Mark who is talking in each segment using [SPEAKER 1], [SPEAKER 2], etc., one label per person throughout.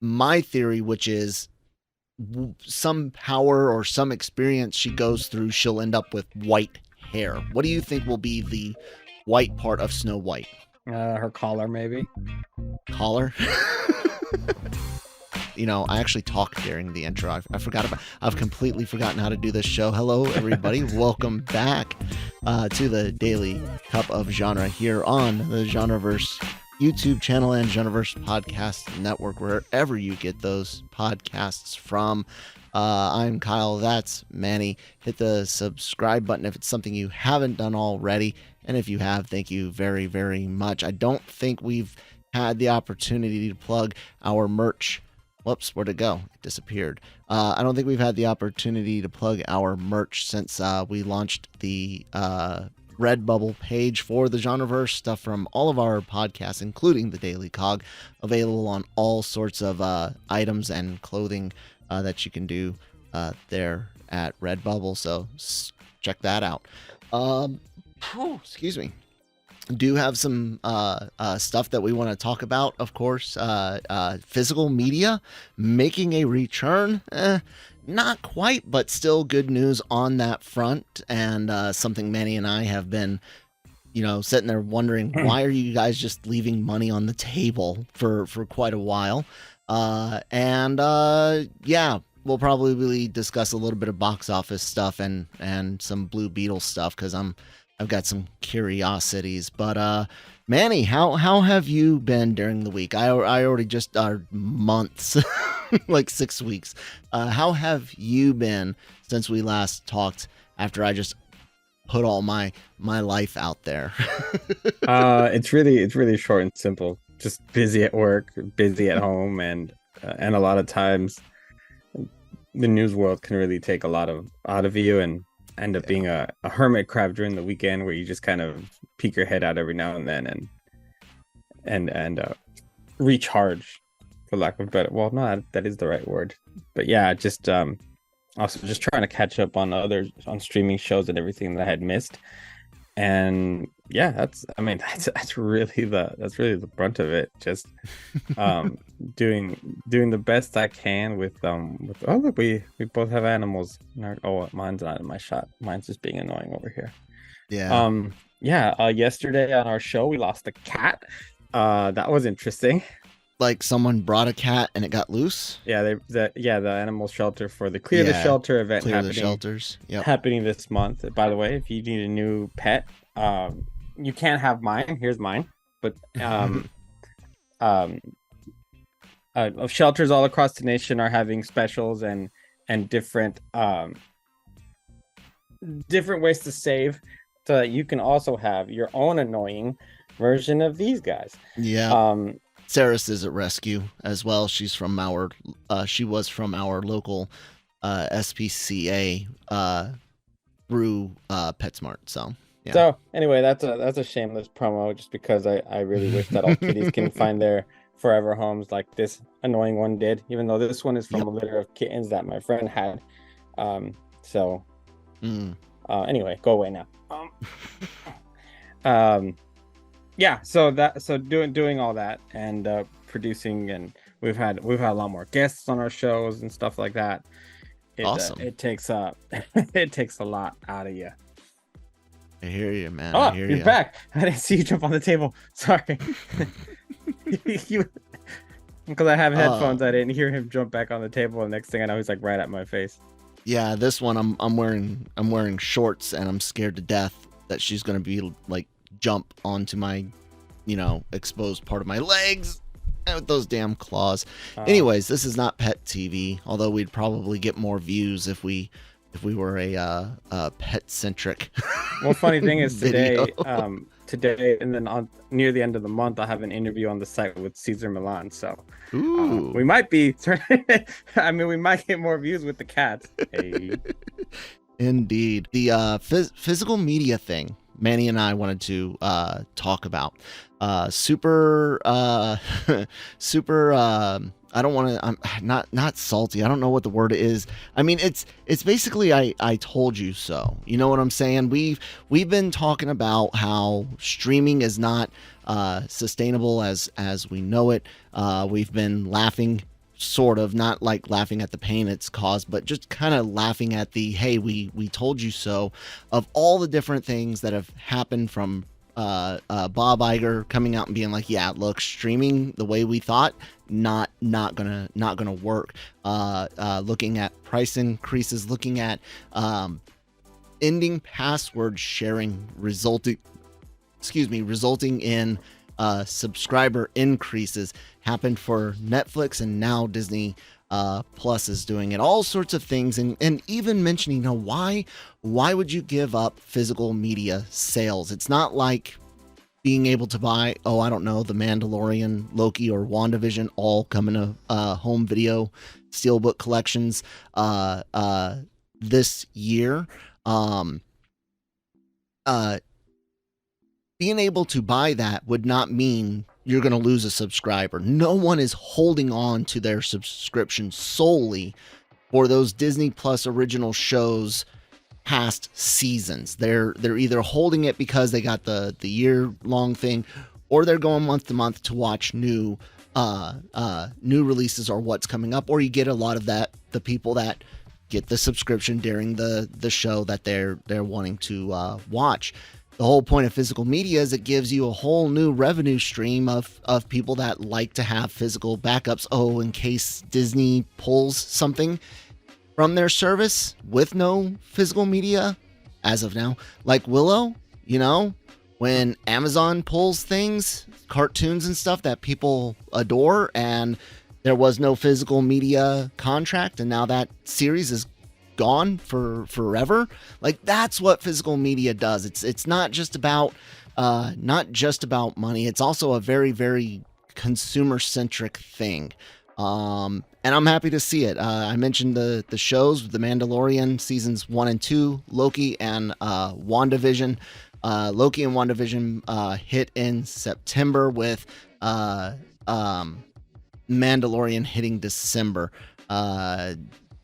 [SPEAKER 1] my theory, which is some power or some experience she goes through, she'll end up with white hair. What do you think will be the white part of Snow White?
[SPEAKER 2] Her collar, maybe.
[SPEAKER 1] Collar? I actually talked during the intro. I've completely forgotten how to do this show. Hello, everybody. Welcome back to the Daily Cup of Genre here on the Genreverse YouTube channel and Genreverse Podcast Network, wherever you get those podcasts from. I'm Kyle. That's Manny. Hit the subscribe button if it's something you haven't done already. And if you have, thank you very, very much. I don't think we've had the opportunity to plug our merch. Whoops, where'd it go? It disappeared. I don't think we've had the opportunity to plug our merch since we launched the Redbubble page for the Genreverse. Stuff from all of our podcasts, including the Daily COG, available on all sorts of items and clothing that you can do there at Redbubble. So check that out. Excuse me. Do have some stuff that we want to talk about, of course. Physical media making a return. Not quite, but still good news on that front. And something Manny and I have been, sitting there wondering, why are you guys just leaving money on the table for quite a while? Yeah, we'll probably discuss a little bit of box office stuff and some Blue Beetle stuff, because I've got some curiosities. But Manny, how have you been during the week? I already just months, like 6 weeks. How have you been since we last talked? After I just put all my life out there.
[SPEAKER 2] It's really short and simple. Just busy at work, busy at home, and a lot of times the news world can really take a lot out of you and end up being a hermit crab during the weekend, where you just kind of peek your head out every now and then and recharge, for lack of a better. Well, no, that is the right word. But yeah, just also just trying to catch up on streaming shows and everything that I had missed. And yeah, that's really the brunt of it. Just doing the best I can with oh, look, we both have animals. Mine's not in my shot. Mine's just being annoying over here. Yesterday on our show we lost a cat. That was interesting.
[SPEAKER 1] Like someone brought a cat and it got loose.
[SPEAKER 2] Yeah, the animal shelter for the Clear the Shelter event happening this month. By the way, if you need a new pet, you can't have mine. Here's mine. But shelters all across the nation are having specials and different ways to save, so that you can also have your own annoying version of these guys.
[SPEAKER 1] Yeah. Saris is at rescue as well. She was from our local SPCA through PetSmart. So yeah.
[SPEAKER 2] So anyway, that's a shameless promo, just because I really wish that all kitties can find their forever homes like this annoying one did, even though this one is from a litter of kittens that my friend had. Anyway, go away now. So doing all that and producing, and we've had a lot more guests on our shows and stuff like that.
[SPEAKER 1] Awesome.
[SPEAKER 2] It takes a lot out of you.
[SPEAKER 1] I hear you, man.
[SPEAKER 2] Oh, you're back. I didn't see you jump on the table. Sorry. Because I have headphones, I didn't hear him jump back on the table. And next thing I know, he's like right at my face.
[SPEAKER 1] Yeah, this one I'm wearing shorts, and I'm scared to death that she's gonna be like jump onto my, exposed part of my legs with those damn claws. Anyways, this is not pet TV, although we'd probably get more views if we were a pet centric.
[SPEAKER 2] Well, funny thing is today, and then near the end of the month, I'll have an interview on the site with Cesar Milan. So we might be. we might get more views with the cats. Hey.
[SPEAKER 1] Indeed, the physical media thing Manny and I wanted to talk about. Super. I don't want to. I'm not salty. I don't know what the word is. I mean, it's basically I told you so. You know what I'm saying? We've been talking about how streaming is not sustainable as we know it. We've been laughing sort of, not like laughing at the pain it's caused, but just kind of laughing at the, hey, we told you so, of all the different things that have happened from Bob Iger coming out and being like, yeah, look, streaming the way we thought, not gonna work. Looking at price increases, looking at ending password sharing, resulting in subscriber increases, happened for Netflix, and now Disney Plus is doing it. All sorts of things, and even mentioning, why would you give up physical media sales? It's not like being able to buy, I don't know, The Mandalorian, Loki, or WandaVision all come in a home video steelbook collections this year. Being able to buy that would not mean you're going to lose a subscriber. No one is holding on to their subscription solely for those Disney Plus original shows past seasons. They're either holding it because they got the year-long thing, or they're going month to month to watch new releases or what's coming up, or you get a lot of the people that get the subscription during the show that they're wanting to watch. The whole point of physical media is it gives you a whole new revenue stream of people that like to have physical backups. In case Disney pulls something from their service with no physical media as of now, like Willow, when Amazon pulls things, cartoons and stuff that people adore, and there was no physical media contract, and now that series is gone for forever. Like, that's what physical media does. It's not just about money. It's also a very, very consumer centric thing. And I'm happy to see it. I mentioned the shows, The Mandalorian seasons 1 and 2, Loki, and WandaVision. Loki and WandaVision hit in September, with Mandalorian hitting December.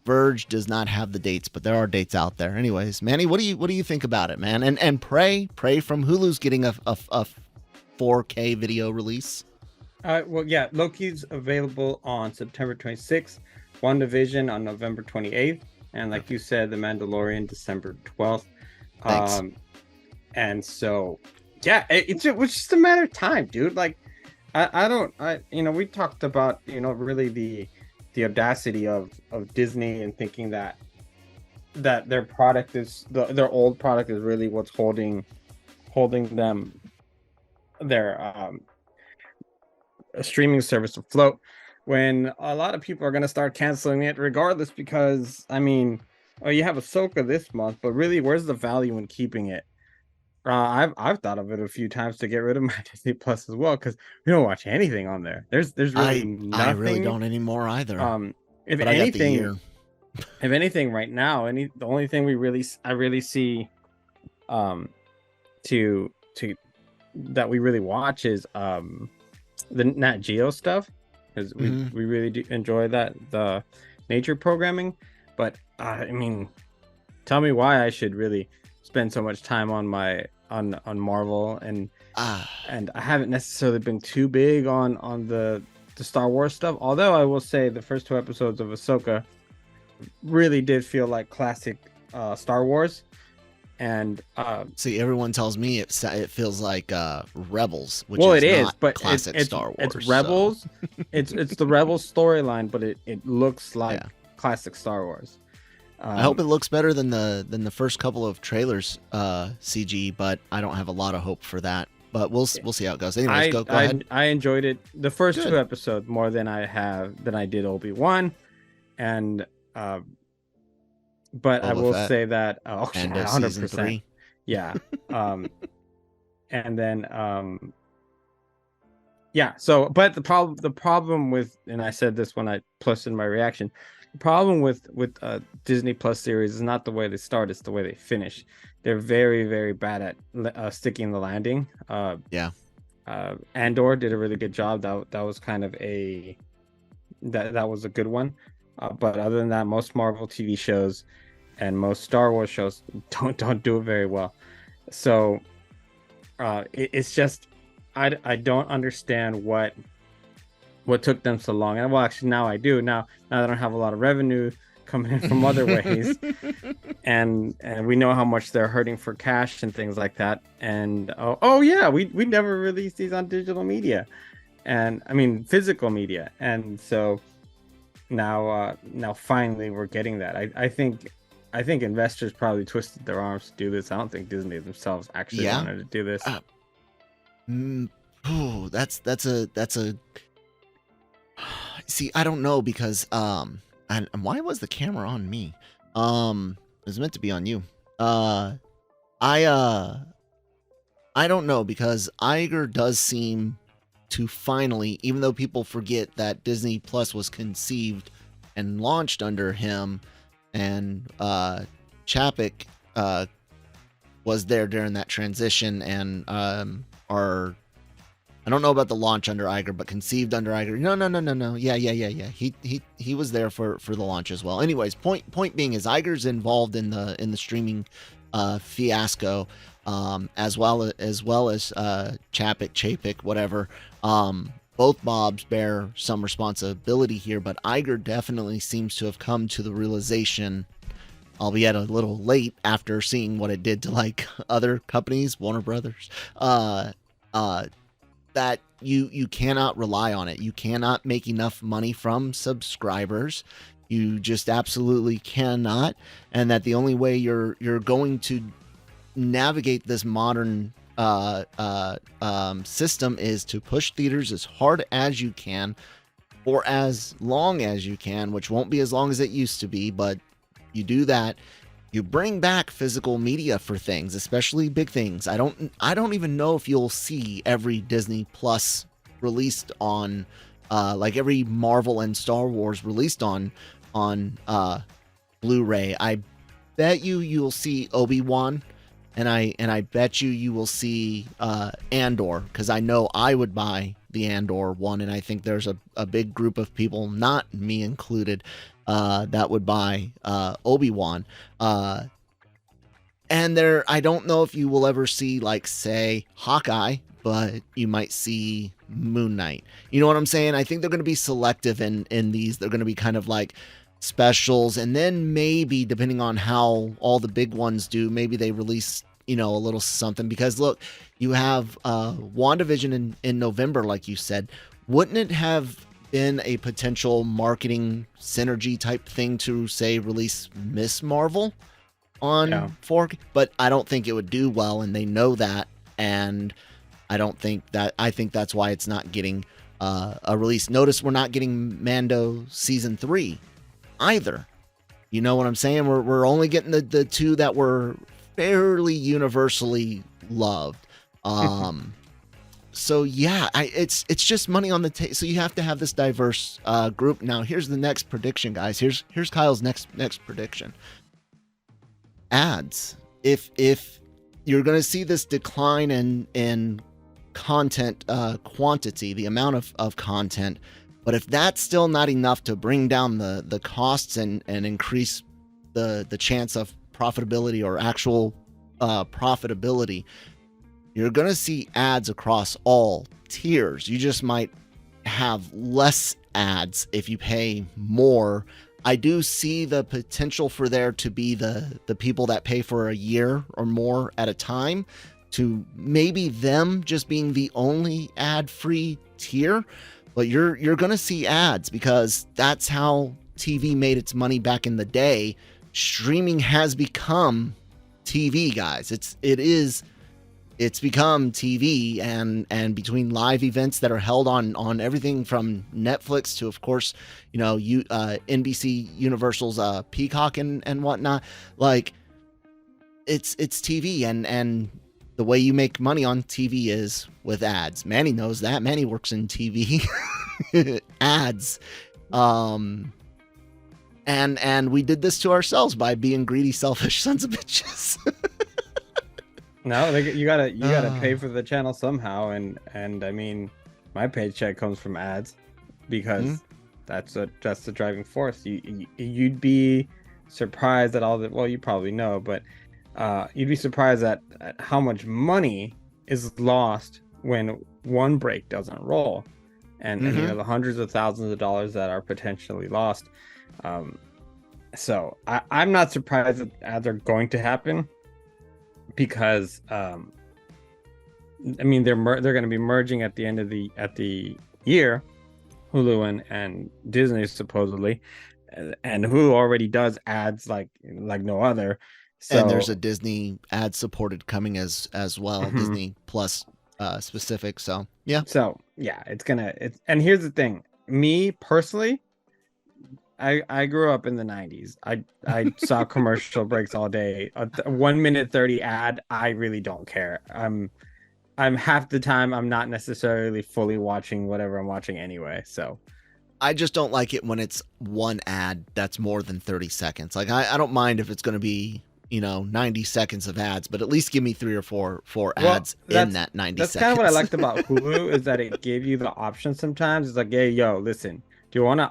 [SPEAKER 1] Verge does not have the dates, but there are dates out there. Anyways, Manny, what do you think about it, man? And Prey from Hulu's getting a 4K video release.
[SPEAKER 2] Well, yeah, Loki's available on September 26th, WandaVision on November 28th, and like you said, The Mandalorian December 12th.
[SPEAKER 1] Thanks.
[SPEAKER 2] And so, yeah, it's just a matter of time, dude. Like, we talked about, really the audacity of Disney, and thinking that their product is their old product is really what's holding them, their streaming service afloat, when a lot of people are going to start canceling it regardless, because you have Ahsoka this month, but really, where's the value in keeping it? I've thought of it a few times to get rid of my Disney Plus as well, because we don't watch anything on there. There's really nothing.
[SPEAKER 1] I really don't anymore either.
[SPEAKER 2] If anything, right now, the only thing I really see, to that we really watch is the Nat Geo stuff, because we really do enjoy the nature programming. But tell me why I should really spend so much time on Marvel, and I haven't necessarily been too big on the Star Wars stuff, although I will say the first 2 episodes of Ahsoka really did feel like classic Star Wars. And
[SPEAKER 1] see, everyone tells me it feels like Rebels, which
[SPEAKER 2] it
[SPEAKER 1] is
[SPEAKER 2] is,
[SPEAKER 1] not
[SPEAKER 2] but
[SPEAKER 1] classic Star Wars.
[SPEAKER 2] It's Rebels. So. it's the Rebels storyline, but it looks like classic Star Wars.
[SPEAKER 1] I hope it looks better than the first couple of trailers CG, but I don't have a lot of hope for that. But we'll see how it goes. Anyways, go ahead.
[SPEAKER 2] I enjoyed it, the first 2 episodes, more than I did Obi-Wan, and but Boba I will Fett. Say that 100%. Yeah. And then so, but the problem with, and I said this when I plus in my reaction, the problem with Disney Plus series is not the way they start, it's the way they finish. They're very, very bad at sticking the landing. Andor did a really good job. That was kind of that was a good one. But other than that, most Marvel TV shows and most Star Wars shows don't do it very well. So it's just I don't understand what what took them so long. And well, actually, now I do. Now they don't have a lot of revenue coming in from other ways, and we know how much they're hurting for cash and things like that. And oh yeah, we never released these on digital media, and I mean physical media. And so now finally we're getting that. I think investors probably twisted their arms to do this. I don't think Disney themselves actually wanted to do this.
[SPEAKER 1] That's a see, I don't know, because and why was the camera on me? It was meant to be on you. I don't know, because Iger does seem to finally, even though people forget that Disney Plus was conceived and launched under him, and Chapek was there during that transition, and I don't know about the launch under Iger, but conceived under Iger. No. Yeah. He was there for the launch as well. Anyways, point being is Iger's involved in the streaming fiasco, as well as Chapek, whatever. Both Bobs bear some responsibility here, but Iger definitely seems to have come to the realization, albeit a little late after seeing what it did to like other companies, Warner Brothers, that you cannot rely on it. You cannot make enough money from subscribers. You just absolutely cannot. And that the only way you're going to navigate this modern system is to push theaters as hard as you can for as long as you can, which won't be as long as it used to be, but you do that. You bring back physical media for things, especially big things. I don't even know if you'll see every Disney Plus released on, like every Marvel and Star Wars released on Blu-ray. I bet you'll see Obi-Wan, and I bet you will see Andor, because I know I would buy the Andor one, and I think there's a big group of people, not me included, that would buy Obi-Wan. And I don't know if you will ever see, like, say, Hawkeye, but you might see Moon Knight. You know what I'm saying? I think they're going to be selective in these. They're going to be kind of like specials, and then maybe, depending on how all the big ones do, maybe they release, a little something. Because look, you have WandaVision in November, like you said. Wouldn't it have been a potential marketing synergy type thing to, say, release Miss Marvel on 4K? But I don't think it would do well, and they know that, and I think that's why it's not getting a release. Notice we're not getting Mando season 3 either. You know what I'm saying? We're only getting the two that were fairly universally loved. So yeah, it's just money on the table. So you have to have this diverse group. Now here's the next prediction, guys. Here's Kyle's next prediction. Ads. If you're going to see this decline in content quantity, the amount of content, but if that's still not enough to bring down the costs and increase the chance of profitability or actual profitability, you're going to see ads across all tiers. You just might have less ads if you pay more. I do see the potential for there to be the people that pay for a year or more at a time, to maybe them just being the only ad-free tier. But you're going to see ads, because that's how TV made its money back in the day. Streaming has become TV, guys. It's become TV, and between live events that are held on everything from Netflix to, of course, NBC Universal's Peacock and whatnot. Like, it's TV, and the way you make money on TV is with ads. Manny knows that. Manny works in TV. Ads. And we did this to ourselves by being greedy, selfish sons of bitches.
[SPEAKER 2] No, you gotta pay for the channel somehow, and I mean, my paycheck comes from ads, because that's the driving force. You'd be surprised at all the, well, you probably know, but you'd be surprised at how much money is lost when one break doesn't roll. and the hundreds of thousands of dollars that are potentially lost. So I'm not surprised that ads are going to happen, because I mean they're going to be merging at the end of the year, Hulu and Disney supposedly, and Hulu already does ads like no other. So,
[SPEAKER 1] and there's a Disney ad supported coming as well, Disney Plus specific. So yeah.
[SPEAKER 2] So yeah, and here's the thing. Me personally, I grew up in the 90s. I saw commercial breaks all day. A 1 minute 30 ad, I really don't care. I'm half the time I'm not necessarily fully watching whatever I'm watching anyway. So
[SPEAKER 1] I just don't like it when it's one ad that's more than 30 seconds. Like I don't mind if it's going to be, 90 seconds of ads, but at least give me 3 or 4 ads in that 90 seconds.
[SPEAKER 2] That's kind of what I liked about Hulu, is that it gave you the option sometimes. It's like, hey, yo, listen, do you want to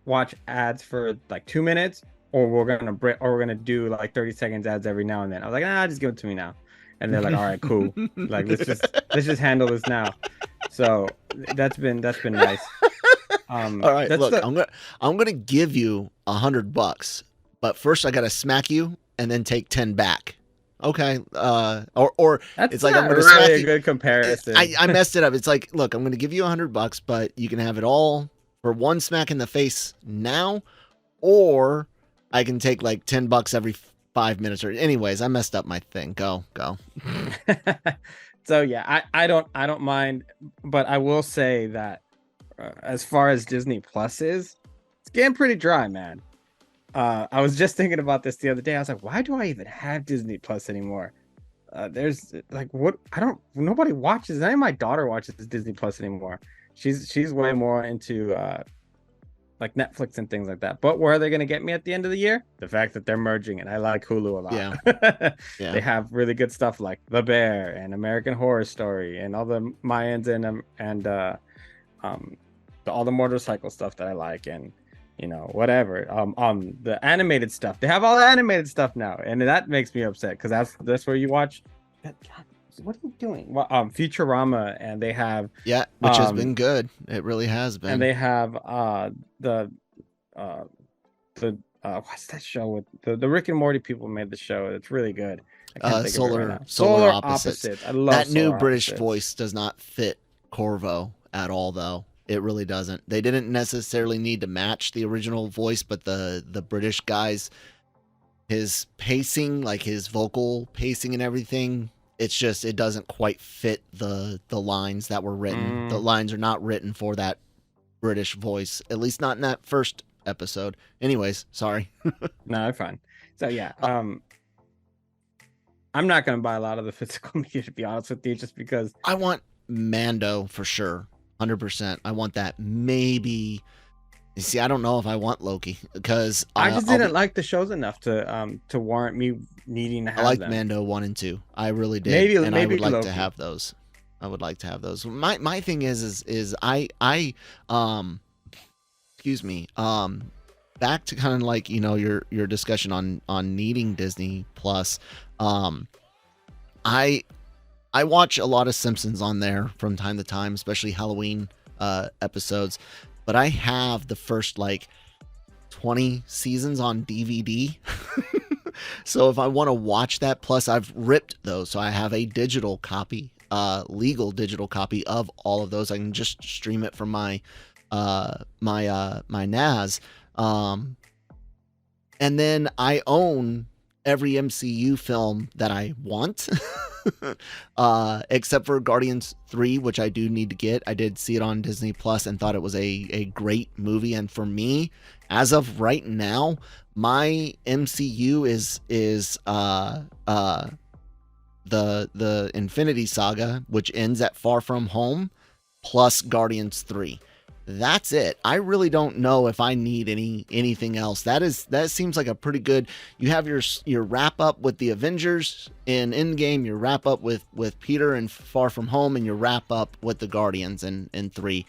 [SPEAKER 2] watch ads for like 2 minutes, or we're gonna do like 30 seconds ads every now and then? I was like, just give it to me now. And they're like, all right, cool. Like let's just handle this now. So that's been nice.
[SPEAKER 1] All right, look, I'm gonna give you $100, but first I gotta smack you and then take 10 back. Okay. Or
[SPEAKER 2] that's
[SPEAKER 1] it's like
[SPEAKER 2] not
[SPEAKER 1] I'm gonna
[SPEAKER 2] really
[SPEAKER 1] smack
[SPEAKER 2] a
[SPEAKER 1] you.
[SPEAKER 2] good comparison.
[SPEAKER 1] I messed it up. It's like, look, I'm gonna give you $100, but you can have it all for one smack in the face now, or I can take like $10 every 5 minutes. Or anyways, I messed up my thing. Go.
[SPEAKER 2] So yeah, I don't mind, but I will say that as far as Disney Plus is, it's getting pretty dry, man. I was just thinking about this the other day. I was like, why do I even have Disney Plus anymore? There's like, nobody watches. Not even my daughter watches Disney Plus anymore. She's way more into like Netflix and things like that. But where are they going to get me at the end of the year? The fact that they're merging, and I like Hulu a lot.
[SPEAKER 1] Yeah.
[SPEAKER 2] They have really good stuff like The Bear and American Horror Story and all the Mayans and all the motorcycle stuff that I like, and whatever. The animated stuff. They have all the animated stuff now, and that makes me upset, because that's where you watch. God, what are you doing? Well, Futurama, and they have
[SPEAKER 1] which has been good. It really has been.
[SPEAKER 2] And they have the what's that show with the Rick and Morty people made the show. It's really good. I can't think of it right now.
[SPEAKER 1] Solar Opposites.
[SPEAKER 2] I love
[SPEAKER 1] that new
[SPEAKER 2] Solar
[SPEAKER 1] British
[SPEAKER 2] Opposites.
[SPEAKER 1] voice does not fit Corvo at all, though. It really doesn't. They didn't necessarily need to match the original voice, but the British guys, his pacing, like his vocal pacing and everything, it's just, it doesn't quite fit the lines that were written. The lines are not written for that British voice, at least not in that first episode. Anyways, sorry.
[SPEAKER 2] No, I'm fine. So yeah, I'm not going to buy a lot of the physical media, to be honest with you, just because
[SPEAKER 1] I want Mando for sure. 100%. I want that. Maybe. You see, I don't know if I want Loki, because
[SPEAKER 2] I just didn't like the shows enough to warrant me needing to have them.
[SPEAKER 1] I like Mando 1 and 2. I really did.
[SPEAKER 2] Maybe
[SPEAKER 1] I would like
[SPEAKER 2] Loki.
[SPEAKER 1] to have those. My thing is I excuse me, back to kind of like, your discussion on needing Disney Plus. I watch a lot of Simpsons on there from time to time, especially Halloween episodes, but I have the first like 20 seasons on DVD. So if I want to watch that, plus I've ripped those, so I have a digital copy, legal digital copy of all of those. I can just stream it from my NAS, and then I own every MCU film that I want. Except for Guardians 3, which I do need to get. I did see it on Disney Plus and thought it was a great movie. And for me, as of right now, my MCU is the Infinity Saga, which ends at Far From Home, plus Guardians 3. That's it. I really don't know if I need anything else. That seems like a pretty good. You have your wrap up with the Avengers in Endgame, your wrap up with Peter and Far From Home, and your wrap up with the Guardians in 3.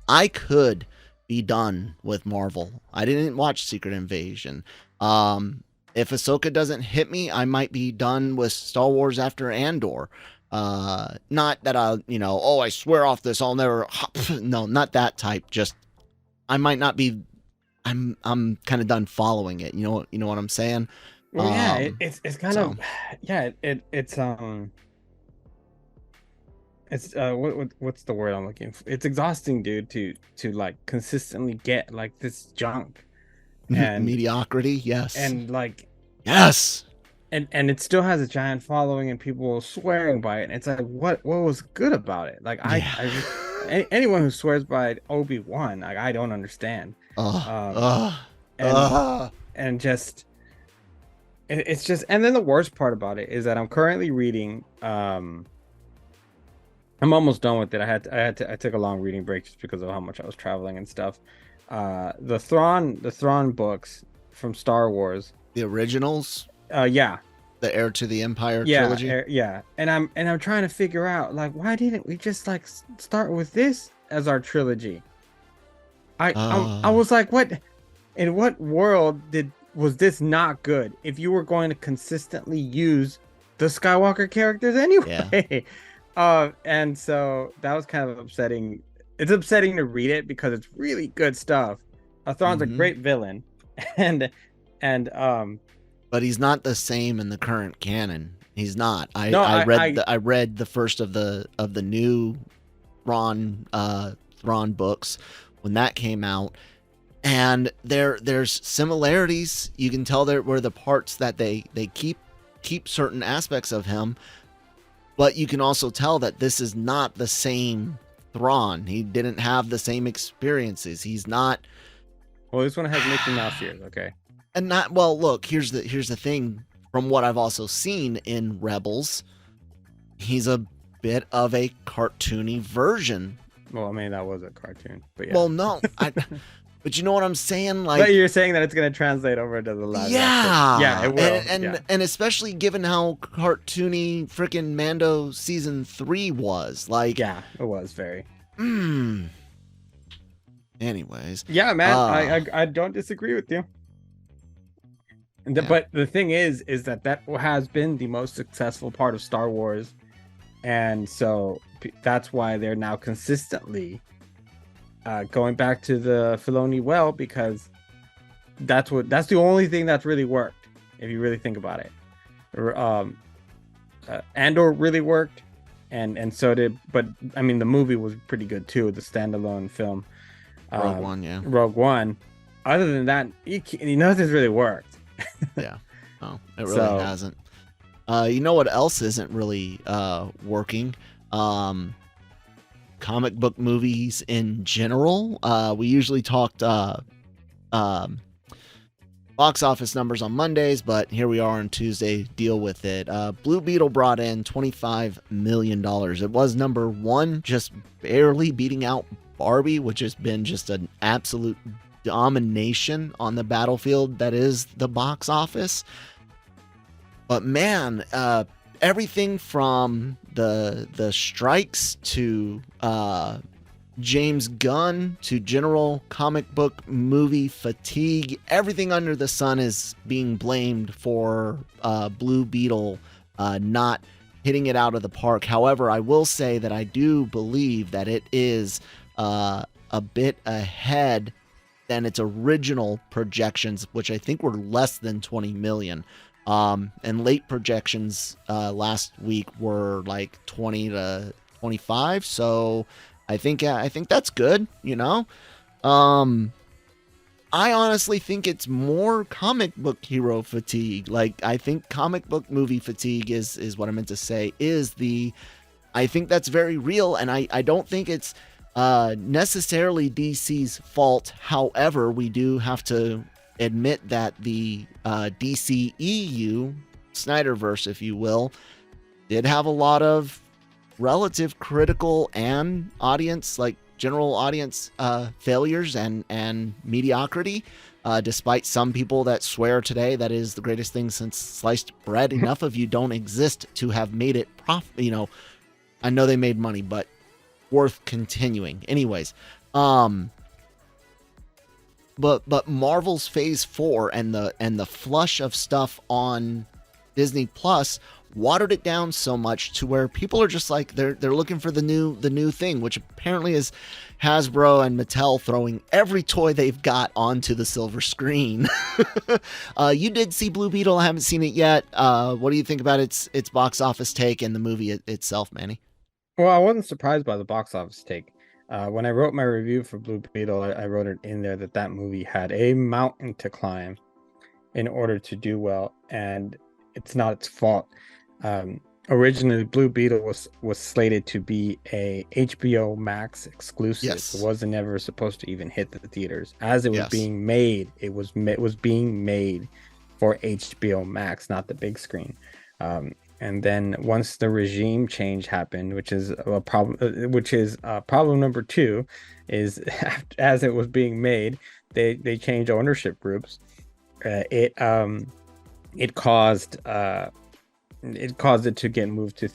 [SPEAKER 1] I could be done with Marvel. I didn't watch Secret Invasion. If Ahsoka doesn't hit me, I might be done with Star Wars after Andor. Not that I'll, oh, I swear off this, I'll never. No, not that type. Just I might not be. I'm kind of done following it. You know what I'm saying?
[SPEAKER 2] Well, yeah, it's kind
[SPEAKER 1] so.
[SPEAKER 2] of, yeah, it's what's the word I'm looking for? It's exhausting, dude, to like consistently get like this junk and
[SPEAKER 1] Mediocrity, yes.
[SPEAKER 2] and like
[SPEAKER 1] yes.
[SPEAKER 2] And it still has a giant following and people swearing by it. And it's like, what was good about it? Like anyone who swears by Obi-Wan, like I don't understand. And just it's just, and then the worst part about it is that I'm currently reading I'm almost done with it. I took a long reading break just because of how much I was traveling and stuff. The Thrawn books from Star Wars,
[SPEAKER 1] the originals.
[SPEAKER 2] Yeah,
[SPEAKER 1] the Heir to the Empire trilogy.
[SPEAKER 2] And I'm trying to figure out, like, why didn't we just like start with this as our trilogy? I was like, what? In what world was this not good? If you were going to consistently use the Skywalker characters anyway, and so that was kind of upsetting. It's upsetting to read it because it's really good stuff. Thrawn's a great villain, and
[SPEAKER 1] but he's not the same in the current canon. He's not. I read the first of the new Thrawn books when that came out, and there's similarities. You can tell there were the parts that they keep certain aspects of him, but you can also tell that this is not the same Thrawn. He didn't have the same experiences. He's not.
[SPEAKER 2] Well, this one has Mickey Mouse ears, okay.
[SPEAKER 1] And not, well, look, here's the thing. From what I've also seen in Rebels, he's a bit of a cartoony version.
[SPEAKER 2] Well, I mean, that was a cartoon, but yeah.
[SPEAKER 1] Well, no, but you know what I'm saying? Like,
[SPEAKER 2] but you're saying that it's going to translate over to the live
[SPEAKER 1] action.
[SPEAKER 2] Yeah, it will.
[SPEAKER 1] And especially given how cartoony freaking Mando season 3 was. Like,
[SPEAKER 2] yeah, it was very.
[SPEAKER 1] Anyways.
[SPEAKER 2] Yeah, man, I don't disagree with you. But the thing is that has been the most successful part of Star Wars, and so that's why they're now consistently going back to the Filoni well, because that's the only thing that's really worked if you really think about it. Andor really worked, and so did, but I mean the movie was pretty good too, the standalone film. Rogue One. Other than that, nothing's really worked.
[SPEAKER 1] Yeah, no, it really hasn't. You know what else isn't really working? Comic book movies in general. We usually talked box office numbers on Mondays, but here we are on Tuesday. Deal with it. Blue Beetle brought in $25 million. It was number one, just barely beating out Barbie, which has been just an absolute domination on the battlefield that is the box office. But man, everything from the strikes to James Gunn to general comic book movie fatigue, everything under the sun is being blamed for Blue Beetle not hitting it out of the park. However, I will say that I do believe that it is a bit ahead than its original projections, which I think were less than 20 million. And late projections last week were like 20 to 25. So I think that's good, you know. I honestly think it's more comic book hero fatigue. Like, I think comic book movie fatigue is what I meant to say, I think that's very real, and I don't think it's necessarily DC's fault. However, we do have to admit that the DC EU, Snyderverse, if you will, did have a lot of relative critical and audience, like general audience failures and mediocrity, despite some people that swear today that is the greatest thing since sliced bread. Enough of you don't exist to have made it I know they made money, but worth continuing. Anyways, but Marvel's Phase 4 and the flush of stuff on Disney Plus watered it down so much to where people are just like they're looking for the new thing, which apparently is Hasbro and Mattel throwing every toy they've got onto the silver screen. You did see Blue Beetle. I haven't seen it yet. What do you think about its box office take and the movie itself, Manny?
[SPEAKER 2] Well, I wasn't surprised by the box office take. When I wrote my review for Blue Beetle, I wrote it in there that movie had a mountain to climb in order to do well, and it's not its fault. Originally, Blue Beetle was slated to be a HBO Max exclusive.
[SPEAKER 1] Yes.
[SPEAKER 2] It wasn't ever supposed to even hit the theaters. As it was
[SPEAKER 1] Yes.
[SPEAKER 2] being made, it was being made for HBO Max, not the big screen. And then once the regime change happened, which is a problem, problem number 2, is as it was being made, they changed ownership groups. It caused it to get moved to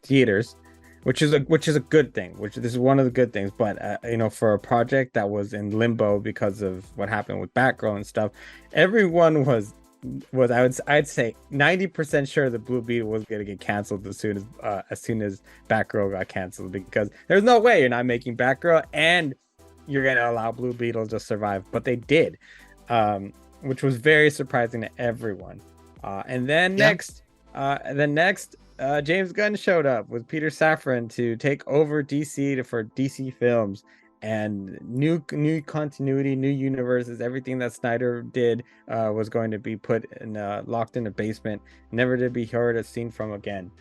[SPEAKER 2] theaters, which is a good thing. This is one of the good things. But for a project that was in limbo because of what happened with Batgirl and stuff, everyone was I'd say 90% sure that Blue Beetle was going to get canceled as soon as Batgirl got canceled, because there's no way you're not making Batgirl and you're going to allow Blue Beetle to survive. But they did, which was very surprising to everyone. And then next, James Gunn showed up with Peter Safran to take over DC for DC Films, and new continuity, new universes. Everything that Snyder did was going to be put in locked in a basement, never to be heard or seen from again.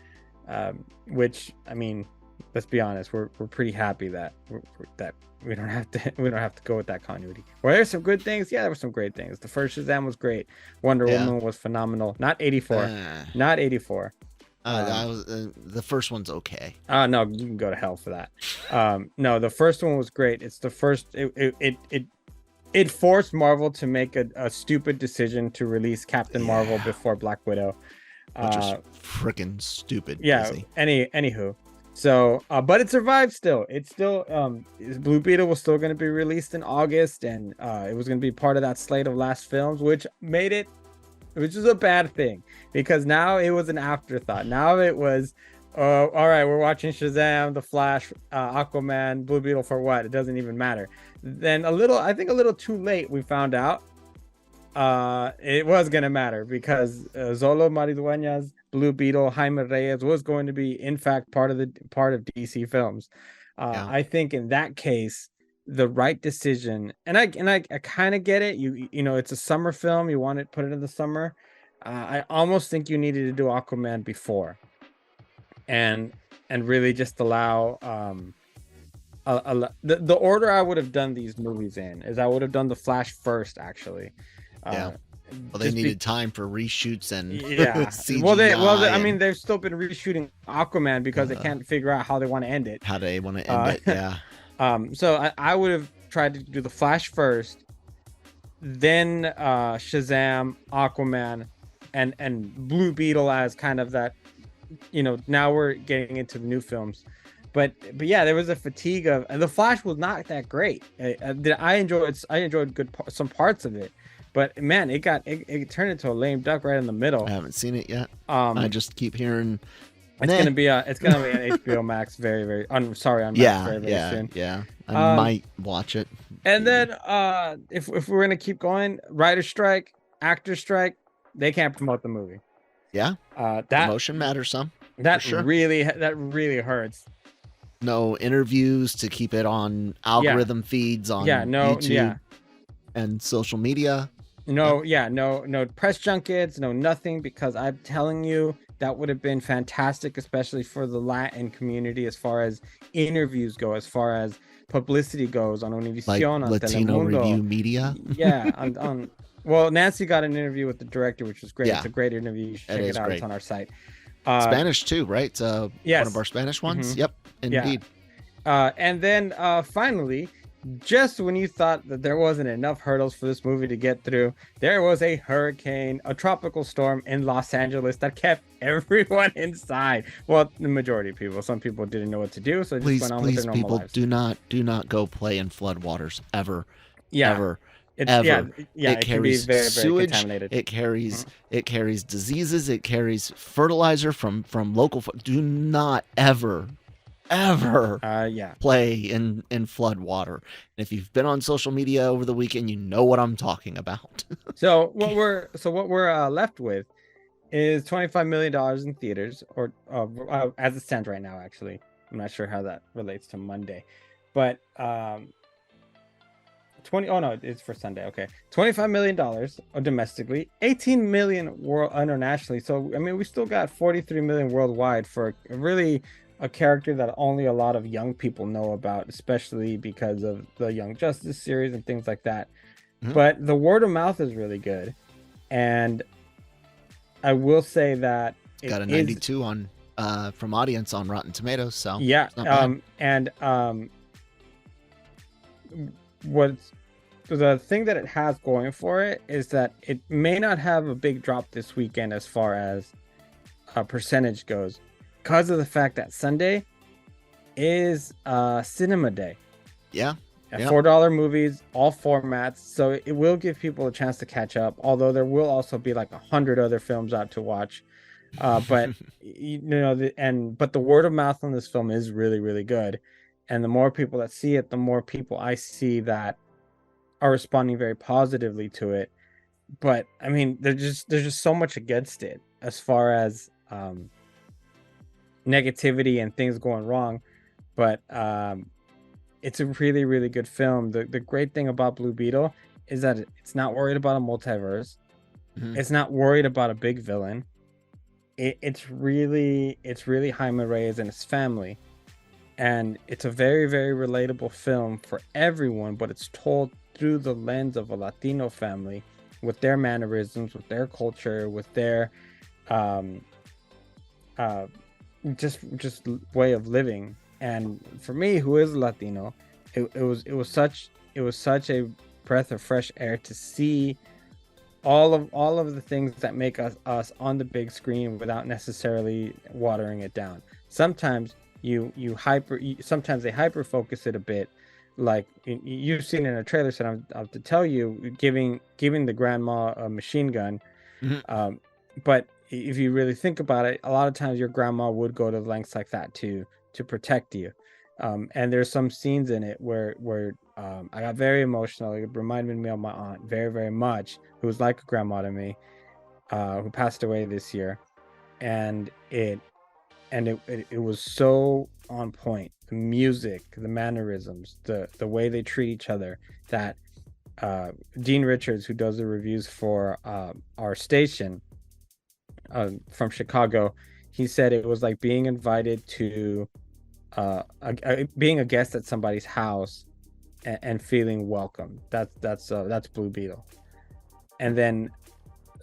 [SPEAKER 2] Which, I mean, let's be honest, we're pretty happy that we don't have to go with that continuity. Well, there's some good things. Yeah, there were some great things. The first Shazam was great. Wonder Woman was phenomenal. Not 84. Not 84.
[SPEAKER 1] The first one's okay.
[SPEAKER 2] No, you can go to hell for that. No, the first one was great. It's the first. It forced Marvel to make a stupid decision to release Captain Marvel before Black Widow,
[SPEAKER 1] which is freaking stupid.
[SPEAKER 2] Yeah.
[SPEAKER 1] Disney.
[SPEAKER 2] Anywho. So, but it survived still. It's still, Blue Beetle was still going to be released in August, and it was going to be part of that slate of last films, which is a bad thing, because now it was an afterthought. Now it was, all right, we're watching Shazam, The Flash, Aquaman, Blue Beetle for what? It doesn't even matter. Then I think a little too late, we found out it was going to matter, because Zolo Maridueñas, Blue Beetle, Jaime Reyes was going to be, in fact, part of DC Films. I think in that case, the right decision, and I kind of get it. You know, it's a summer film. You want to put it in the summer. I almost think you needed to do Aquaman before, and really just allow the order I would have done these movies in is I would have done The Flash first, actually.
[SPEAKER 1] Well, they needed time for reshoots and
[SPEAKER 2] CGI. I mean, they've still been reshooting Aquaman because they can't figure out how they want to end it.
[SPEAKER 1] How they want to end it, yeah.
[SPEAKER 2] So I would have tried to do The Flash first, then Shazam, Aquaman, and Blue Beetle as kind of that. Now we're getting into the new films. But yeah, there was a fatigue of, and The Flash was not that great. I enjoyed some parts of it. But man, it turned into a lame duck right in the middle.
[SPEAKER 1] I haven't seen it yet. I just keep hearing
[SPEAKER 2] it's gonna be on HBO Max very, very. Very soon.
[SPEAKER 1] Yeah. I might watch it.
[SPEAKER 2] And then if we're gonna keep going, writer strike, actor strike, they can't promote the movie.
[SPEAKER 1] Yeah.
[SPEAKER 2] That
[SPEAKER 1] promotion matters some.
[SPEAKER 2] That
[SPEAKER 1] sure.
[SPEAKER 2] really hurts.
[SPEAKER 1] No interviews to keep it on algorithm feeds on YouTube and social media.
[SPEAKER 2] No press junkets, no nothing, because I'm telling you, that would have been fantastic, especially for the Latin community, as far as interviews go, as far as publicity goes on Univision, on
[SPEAKER 1] Latino
[SPEAKER 2] Telemundo.
[SPEAKER 1] Review Media.
[SPEAKER 2] Yeah, on well, Nancy got an interview with the director, which was great.
[SPEAKER 1] Yeah.
[SPEAKER 2] It's a great interview. You should check it out. Great. It's on our site.
[SPEAKER 1] Spanish too, right?
[SPEAKER 2] Yes.
[SPEAKER 1] One of our Spanish ones.
[SPEAKER 2] Mm-hmm.
[SPEAKER 1] Yep, indeed.
[SPEAKER 2] Yeah. And then finally, just when you thought that there wasn't enough hurdles for this movie to get through, there was a hurricane, a tropical storm in Los Angeles that kept everyone inside. Well, the majority of people. Some people didn't know what to do, so they just went on with their normal lives.
[SPEAKER 1] Do not go play in floodwaters ever.
[SPEAKER 2] Yeah.
[SPEAKER 1] Ever.
[SPEAKER 2] It's
[SPEAKER 1] ever.
[SPEAKER 2] yeah,
[SPEAKER 1] It
[SPEAKER 2] it can be
[SPEAKER 1] carries
[SPEAKER 2] very, very
[SPEAKER 1] sewage.
[SPEAKER 2] contaminated.
[SPEAKER 1] It carries
[SPEAKER 2] Mhm.
[SPEAKER 1] diseases. It carries fertilizer from local. Do not ever
[SPEAKER 2] Yeah.
[SPEAKER 1] play in flood water. And if you've been on social media over the weekend, you know what I'm talking about.
[SPEAKER 2] What we're left with is $25 million in theaters, or as it stands right now. Actually, I'm not sure how that relates to Monday, but 20. Oh no, it's for Sunday. Okay, $25 million domestically, 18 million world internationally. So I mean, we still got 43 million worldwide for really a character that only a lot of young people know about, especially because of the Young Justice series and things like that.
[SPEAKER 1] Mhm.
[SPEAKER 2] But the word of mouth is really good, and I will say that it
[SPEAKER 1] Got a
[SPEAKER 2] is,
[SPEAKER 1] 92 on from audience on Rotten Tomatoes, so
[SPEAKER 2] yeah.
[SPEAKER 1] it's not bad.
[SPEAKER 2] And what's the thing that it has going for it is that it may not have a big drop this weekend as far as a percentage goes, because of the fact that Sunday is cinema day.
[SPEAKER 1] Yeah.
[SPEAKER 2] $4 movies, all formats, so it will give people a chance to catch up. Although there will also be like 100 other films out to watch. But you know, but the word of mouth on this film is really, really good, and the more people that see it, the more people I see that are responding very positively to it. But I mean, there's just so much against it as far as negativity and things going wrong. But it's a really, really good film. The great thing about Blue Beetle is that it's not worried about a multiverse.
[SPEAKER 1] Mhm.
[SPEAKER 2] It's not worried about a big villain. It's really Jaime Reyes and his family, and it's a very, very relatable film for everyone. But it's told through the lens of a Latino family, with their mannerisms, with their culture, with their um, uh, just way of living. And for me, who is Latino, it was such a breath of fresh air to see all of the things that make us on the big screen without necessarily watering it down. Sometimes sometimes they hyper focus it a bit, like you've seen in a trailer. So I'll have to tell you, giving the grandma a machine gun.
[SPEAKER 1] Mhm.
[SPEAKER 2] But if you really think about it, a lot of times your grandma would go to lengths like that to protect you. And there's some scenes in it where I got very emotional. It reminded me of my aunt very, very much, who was like a grandma to me, who passed away this year. And it was so on point. The music, the mannerisms, the way they treat each other. That Dean Richards, who does the reviews for our station from Chicago, he said it was like being invited to being a guest at somebody's house and feeling welcome. That's Blue Beetle. And then,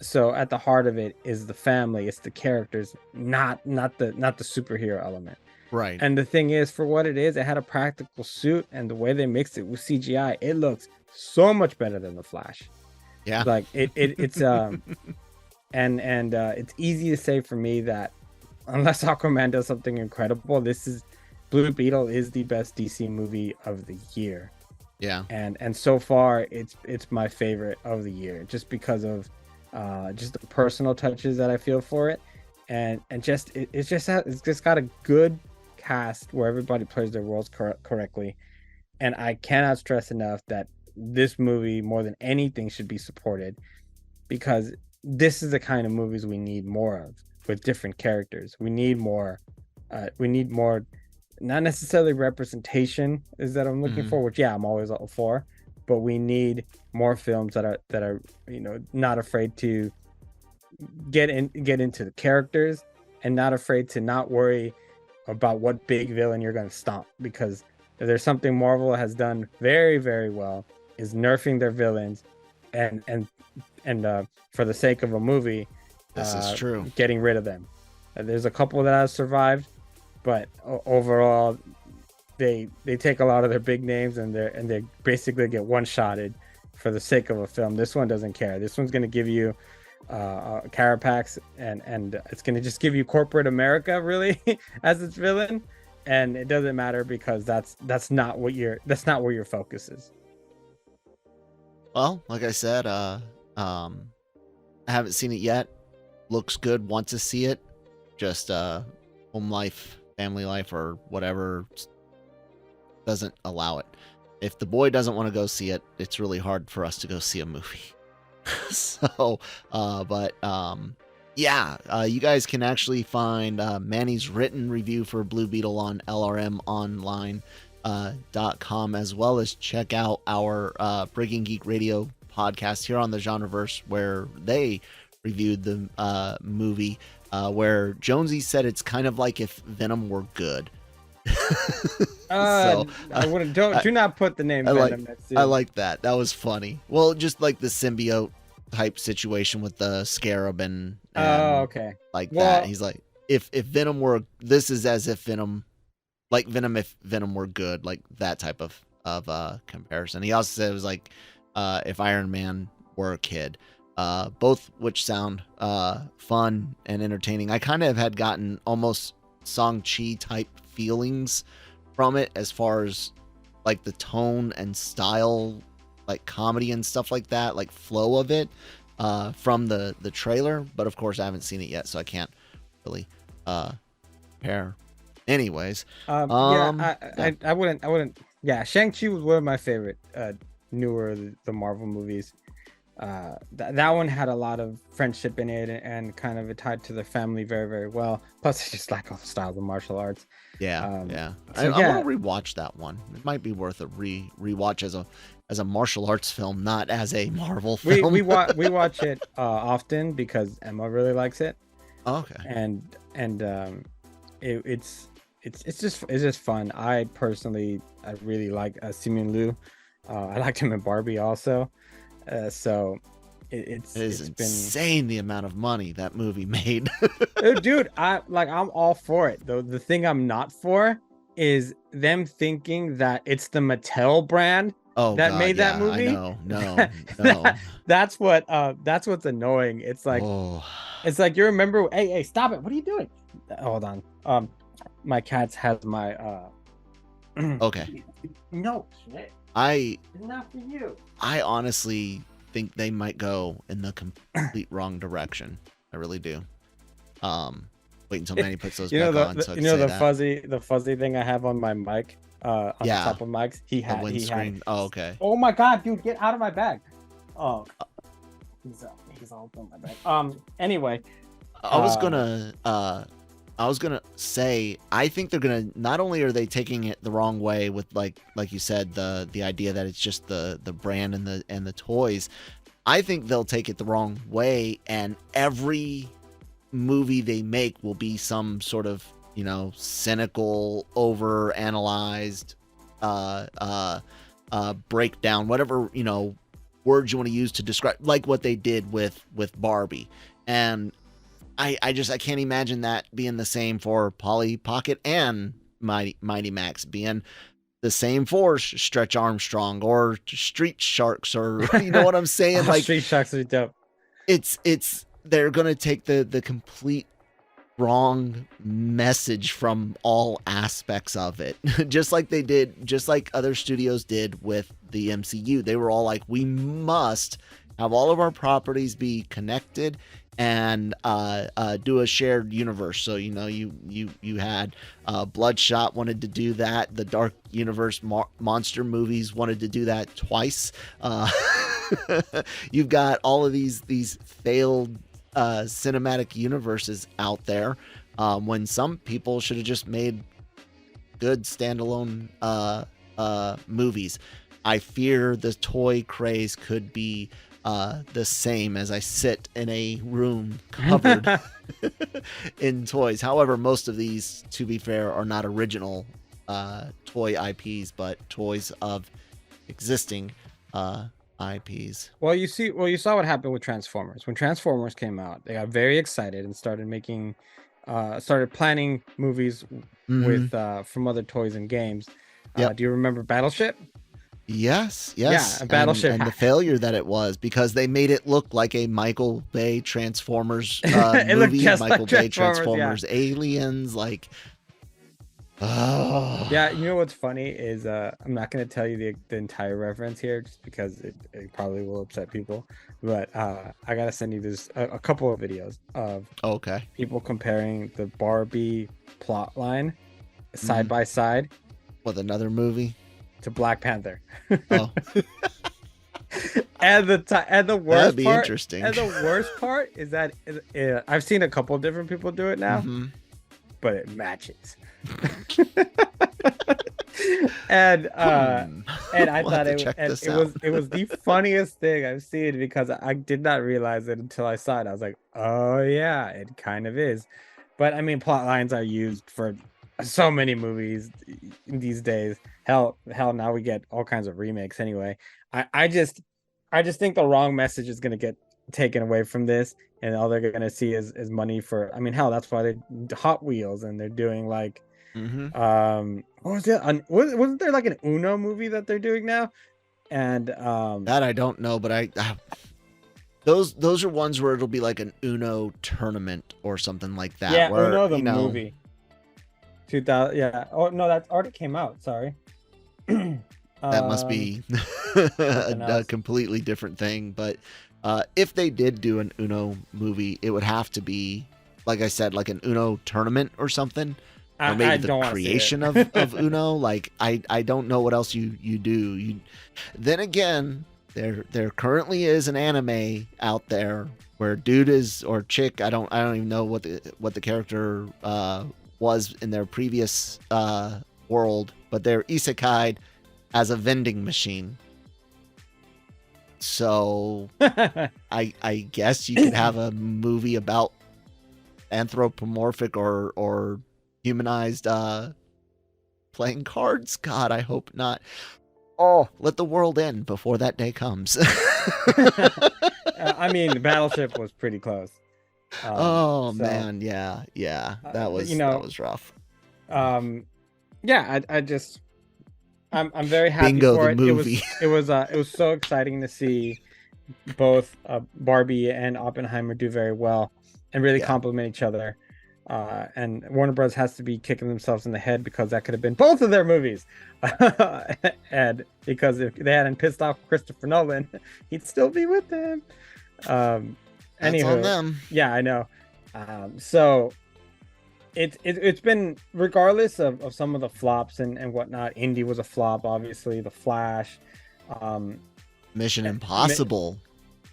[SPEAKER 2] so at the heart of it is the family. It's the characters, not the superhero element.
[SPEAKER 1] Right.
[SPEAKER 2] And the thing is, for what it is, it had a practical suit, and the way they mixed it with CGI, it looks so much better than the Flash.
[SPEAKER 1] Yeah.
[SPEAKER 2] Like it's and it's easy to say for me that unless Aquaman does something incredible, Blue Beetle is the best DC movie of the year.
[SPEAKER 1] Yeah.
[SPEAKER 2] And so far it's my favorite of the year, just because of just the personal touches that I feel for it, and just it's just got a good cast where everybody plays their roles correctly. And I cannot stress enough that this movie, more than anything, should be supported, because this is the kind of movies we need more of, with different characters. We need more not necessarily representation is that I'm looking
[SPEAKER 1] Mhm.
[SPEAKER 2] for, which I'm always all for, but we need more films that are not afraid to get into the characters, and not afraid to not worry about what big villain you're going to stomp. Because if there's something Marvel has done very, very well, is nerfing their villains, and for the sake of a movie,
[SPEAKER 1] This is true.
[SPEAKER 2] getting rid of them. There's a couple that have survived, but overall they take a lot of their big names, and they basically get one-shotted for the sake of a film. This one doesn't care. This one's going to give you Carapax, and it's going to just give you corporate America, really, as its villain. And it doesn't matter, because that's not where your focus is.
[SPEAKER 1] Well, like I said, I haven't seen it yet. Looks good. Want to see it. Just home life, family life, or whatever doesn't allow it. If the boy doesn't want to go see it, it's really hard for us to go see a movie. So, you guys can actually find Manny's written review for Blue Beetle on lrmonline.com, as well as check out our Breaking Geek Radio podcast here on the Genreverse, where they reviewed the movie, where Jonesy said it's kind of like if Venom were good.
[SPEAKER 2] I wouldn't. Do not put the name Venom.
[SPEAKER 1] I like that. That was funny. Well, just like the symbiote type situation with the scarab and
[SPEAKER 2] okay,
[SPEAKER 1] like that. He's like, if Venom were, this is as if Venom, like Venom if Venom were good, like that type of comparison. He also said it was like if Iron Man were a kid. Both which sound fun and entertaining. I kind of had gotten almost Shang-Chi type feelings from it, as far as like the tone and style, like comedy and stuff like that, like flow of it from the trailer. But of course I haven't seen it yet, so I can't really compare. Anyways,
[SPEAKER 2] I wouldn't. Yeah, Shang-Chi was one of my favorite newer the Marvel movies. That one had a lot of friendship in it, and kind of it tied to the family very, very well. Plus, I just like all the styles of martial arts.
[SPEAKER 1] I want to rewatch that one. It might be worth a rewatch as a martial arts film, not as a Marvel film.
[SPEAKER 2] We watch it often because Emma really likes it.
[SPEAKER 1] Oh, okay.
[SPEAKER 2] And it's just fun. I personally really like Simu Liu. I liked him in Barbie also. So it's
[SPEAKER 1] insane the amount of money that movie made.
[SPEAKER 2] Dude, I'm all for it though. The thing I'm not for is them thinking that it's the Mattel brand made that movie.
[SPEAKER 1] No.
[SPEAKER 2] That's what's annoying. It's like you remember. Hey, stop it! What are you doing? Hold on. My cat has my
[SPEAKER 1] Okay.
[SPEAKER 2] No shit. It's not for you.
[SPEAKER 1] I honestly think they might go in the complete wrong direction. I really do. Wait until Manny puts those back on.
[SPEAKER 2] The fuzzy thing I have on my mic, on the top of mics. He had
[SPEAKER 1] windscreen.
[SPEAKER 2] Oh,
[SPEAKER 1] okay.
[SPEAKER 2] Oh my god, dude, get out of my bag. Oh, he's all up in my bag. Anyway,
[SPEAKER 1] I was gonna say, I think they're gonna, not only are they taking it the wrong way with like you said, the idea that it's just the brand and the toys. I think they'll take it the wrong way, and every movie they make will be some sort of, cynical, over analyzed breakdown, whatever words you want to use to describe, like what they did with Barbie. And I can't imagine that being the same for Polly Pocket and Mighty Max, being the same for Stretch Armstrong or Street Sharks, or you know what I'm saying? Like
[SPEAKER 2] Street Sharks are dope.
[SPEAKER 1] They're gonna take the complete wrong message from all aspects of it, just like other studios did with the MCU. They were all like, we must have all of our properties be connected and do a shared universe. So you had Bloodshot wanted to do that. The Dark Universe monster movies wanted to do that twice. You've got all of these failed cinematic universes out there, when some people should have just made good standalone movies. I fear the toy craze could be the same as I sit in a room covered in toys. However, most of these, to be fair, are not original toy IPs, but toys of existing IPs.
[SPEAKER 2] Well, you saw what happened with Transformers. When Transformers came out, they got very excited and started planning movies with from other toys and games.
[SPEAKER 1] Yep.
[SPEAKER 2] Do you remember Battleship?
[SPEAKER 1] Yes.
[SPEAKER 2] Yeah, Battleship,
[SPEAKER 1] and the failure that it was, because they made it look like a Michael Bay Transformers
[SPEAKER 2] it
[SPEAKER 1] movie.
[SPEAKER 2] just
[SPEAKER 1] Michael
[SPEAKER 2] like
[SPEAKER 1] Bay
[SPEAKER 2] Transformers,
[SPEAKER 1] Aliens, like Oh.
[SPEAKER 2] Yeah, you know what's funny is I'm not gonna tell you the entire reference here just because it probably will upset people. But I gotta send you this a couple of videos of
[SPEAKER 1] Okay.
[SPEAKER 2] people comparing the Barbie plot line side
[SPEAKER 1] Mhm.
[SPEAKER 2] by side
[SPEAKER 1] With another movie.
[SPEAKER 2] to Black Panther.
[SPEAKER 1] Oh,
[SPEAKER 2] And the
[SPEAKER 1] that'd be
[SPEAKER 2] worst
[SPEAKER 1] interesting.
[SPEAKER 2] part is that I've seen a couple of different people do it now,
[SPEAKER 1] Hmm.
[SPEAKER 2] but it matches. and and I
[SPEAKER 1] We'll
[SPEAKER 2] thought
[SPEAKER 1] have to check this out.
[SPEAKER 2] it was the funniest thing I've seen because I did not realize it until I saw it. I was like, oh yeah, it kind of is. But I mean, plot lines are used for so many movies these days. Hell, now we get all kinds of remakes anyway. I just think the wrong message is gonna get taken away from this, and all they're gonna see is money for. I mean, hell, that's why they Hot Wheels, and they're doing like
[SPEAKER 1] Hmm.
[SPEAKER 2] what was it? Wasn't there like an Uno movie that they're doing now? And
[SPEAKER 1] That I don't know, but those are ones where it'll be like an Uno tournament or something like that.
[SPEAKER 2] yeah,
[SPEAKER 1] Where
[SPEAKER 2] Uno the movie. 2000, yeah. Oh no, that's already came out. Sorry.
[SPEAKER 1] that must be
[SPEAKER 2] Something
[SPEAKER 1] a
[SPEAKER 2] else.
[SPEAKER 1] completely different thing. But if they did do an Uno movie, it would have to be, like I said, like an Uno tournament or something. Or
[SPEAKER 2] I
[SPEAKER 1] maybe the
[SPEAKER 2] don't want to see
[SPEAKER 1] creation
[SPEAKER 2] it.
[SPEAKER 1] of Uno. Like I don't know what else you do. Then again, there currently is an anime out there where dude is or chick, I don't even know what the character was in their previous world, but they're isekai'd as a vending machine. So I guess you could have a movie about anthropomorphic or humanized playing cards. God, I hope not. Oh, let the world end before that day comes.
[SPEAKER 2] I mean, Battleship was pretty close.
[SPEAKER 1] Oh
[SPEAKER 2] So
[SPEAKER 1] man, yeah, that
[SPEAKER 2] you
[SPEAKER 1] was rough.
[SPEAKER 2] yeah, I'm very happy
[SPEAKER 1] Bingo
[SPEAKER 2] for
[SPEAKER 1] the
[SPEAKER 2] it.
[SPEAKER 1] movie.
[SPEAKER 2] It was so exciting to see both Barbie and Oppenheimer do very well and really
[SPEAKER 1] Yeah.
[SPEAKER 2] complement each other. And Warner Bros. Has to be kicking themselves in the head because that could have been both of their movies. And because if they hadn't pissed off Christopher Nolan, he'd still be with them.
[SPEAKER 1] That's on
[SPEAKER 2] Anywho,
[SPEAKER 1] them.
[SPEAKER 2] yeah, I know. So it's been, regardless of some of the flops and whatnot. Indy was a flop, obviously. The Flash.
[SPEAKER 1] Mission Impossible.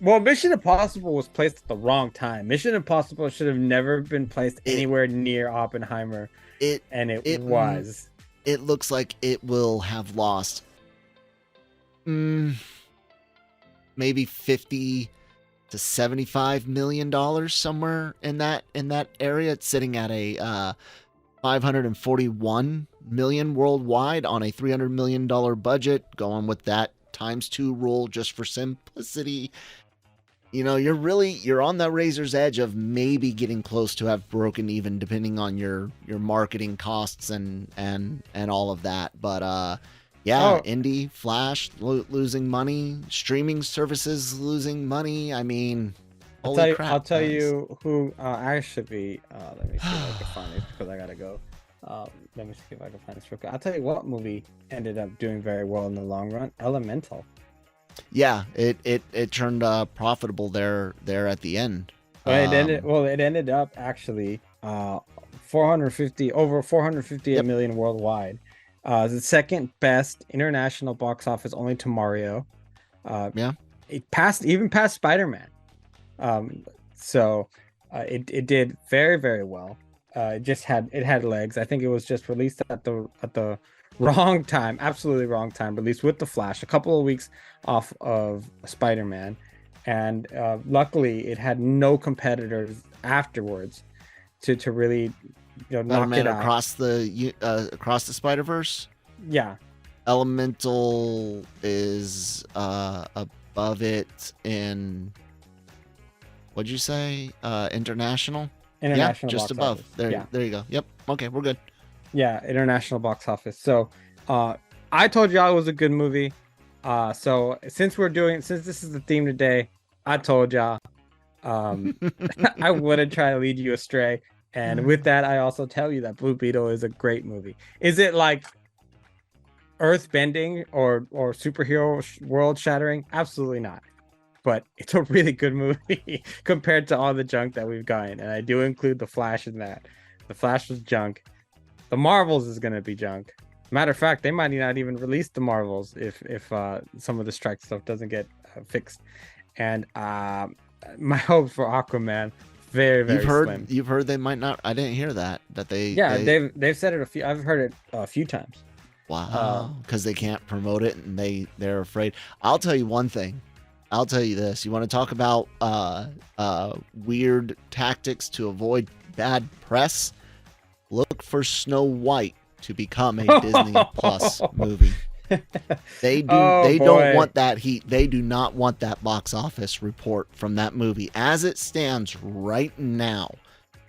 [SPEAKER 2] Well, Mission Impossible was placed at the wrong time. Mission Impossible should have never been placed anywhere near Oppenheimer, and it was.
[SPEAKER 1] It looks like it will have lost maybe 50 to 75 million dollars, somewhere in that area. It's sitting at a 541 million worldwide on a $300 million budget, going with that ×2 rule just for simplicity. You know, you're on the razor's edge of maybe getting close to have broken even, depending on your marketing costs and all of that. But yeah, Indie, Flash losing money, streaming services losing money. I mean, holy crap!
[SPEAKER 2] I'll tell
[SPEAKER 1] guys.
[SPEAKER 2] you who actually. Let me see if I can find this because I gotta go. Let me see if I can find this real quick. I'll tell you what movie ended up doing very well in the long run. Elemental.
[SPEAKER 1] Yeah, it turned profitable there at the end.
[SPEAKER 2] It ended up actually 458 million worldwide. The second best international box office, only to Mario.
[SPEAKER 1] Yeah,
[SPEAKER 2] it past Spider-Man. So it did very, very well. It had legs. I think it was just released at the wrong time, absolutely wrong time. Released with the Flash, a couple of weeks off of Spider-Man, and luckily it had no competitors afterwards to really knock it out
[SPEAKER 1] across the Spider-Verse.
[SPEAKER 2] Yeah,
[SPEAKER 1] Elemental is above it in, what'd you say? International, yeah, just above office. There you go. Yep. Okay, we're good.
[SPEAKER 2] Yeah, international box office. So I told y'all it was a good movie. So since this is the theme today, I told y'all I wouldn't try to lead you astray. And with that, I also tell you that Blue Beetle is a great movie. Is it like earth bending or superhero world shattering? Absolutely not. But it's a really good movie compared to all the junk that we've gotten. And I do include the Flash in that. The Flash was junk. The Marvels is going to be junk. Matter of fact, they might not even release the Marvels if some of the strike stuff doesn't get fixed. And my hopes for Aquaman, very slim.
[SPEAKER 1] You've heard they might not. I didn't hear that
[SPEAKER 2] they've said it a few. I've heard it a few times.
[SPEAKER 1] Wow, because they can't promote it and they're afraid. I'll tell you one thing. I'll tell you this. You want to talk about weird tactics to avoid bad press? Look for Snow White to become a Disney Plus movie. They don't want that heat. They do not want that box office report from that movie as it stands right now.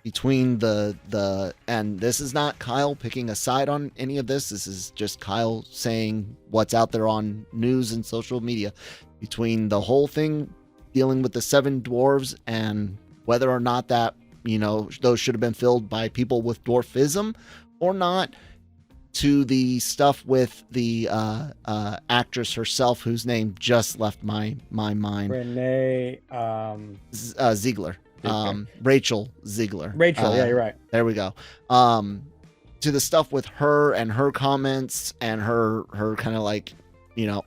[SPEAKER 1] Between and this is not Kyle picking a side on any of this. This is just Kyle saying what's out there on news and social media. Between the whole thing dealing with the 7 dwarves and whether or not that, those should have been filled by people with dwarfism or not, to the stuff with the actress herself, whose name just left my mind.
[SPEAKER 2] Renee
[SPEAKER 1] Ziegler. Rachel Ziegler.
[SPEAKER 2] Rachel, yeah, you're right.
[SPEAKER 1] There we go. To the stuff with her and her comments and her kind of like,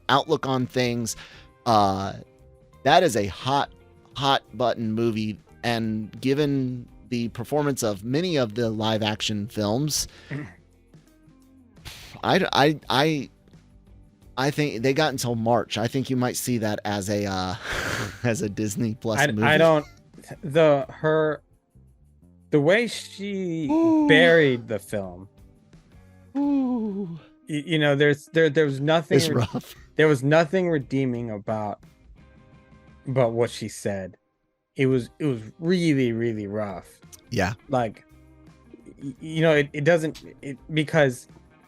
[SPEAKER 1] outlook on things. That is a hot button movie, and given the performance of many of the live action films, I think they got until March. I think you might see that as a as a Disney Plus movie.
[SPEAKER 2] I don't. The way she buried the film.
[SPEAKER 1] Ooh.
[SPEAKER 2] There was nothing.
[SPEAKER 1] It's rough.
[SPEAKER 2] There was nothing redeeming about what she said. It was really rough.
[SPEAKER 1] Yeah.
[SPEAKER 2] Like, it doesn't, because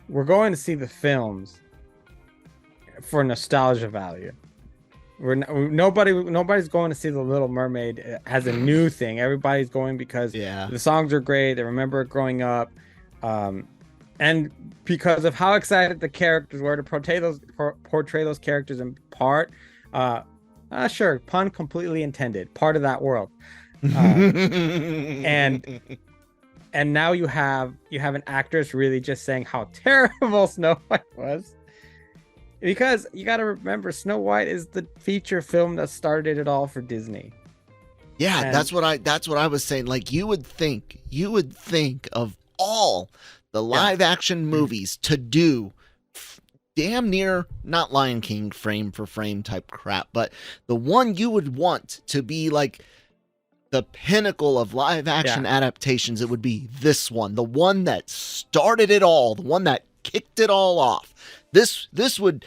[SPEAKER 2] we're going to see the films for nostalgia value. Nobody's going to see The Little Mermaid as a new thing. Everybody's going because the songs are great. They remember it growing up. And because of how excited the characters were to portray those characters in part, sure, pun completely intended, part of that world. And now you have an actress really just saying how terrible Snow White was, because you got to remember, Snow White is the feature film that started it all for Disney.
[SPEAKER 1] Yeah, and that's what I was saying. Like, you would think of all the live action movies to do damn near, not Lion King frame for frame type crap, but the one you would want to be like the pinnacle of live action adaptations, it would be this one, the one that started it all, the one that kicked it all off. This would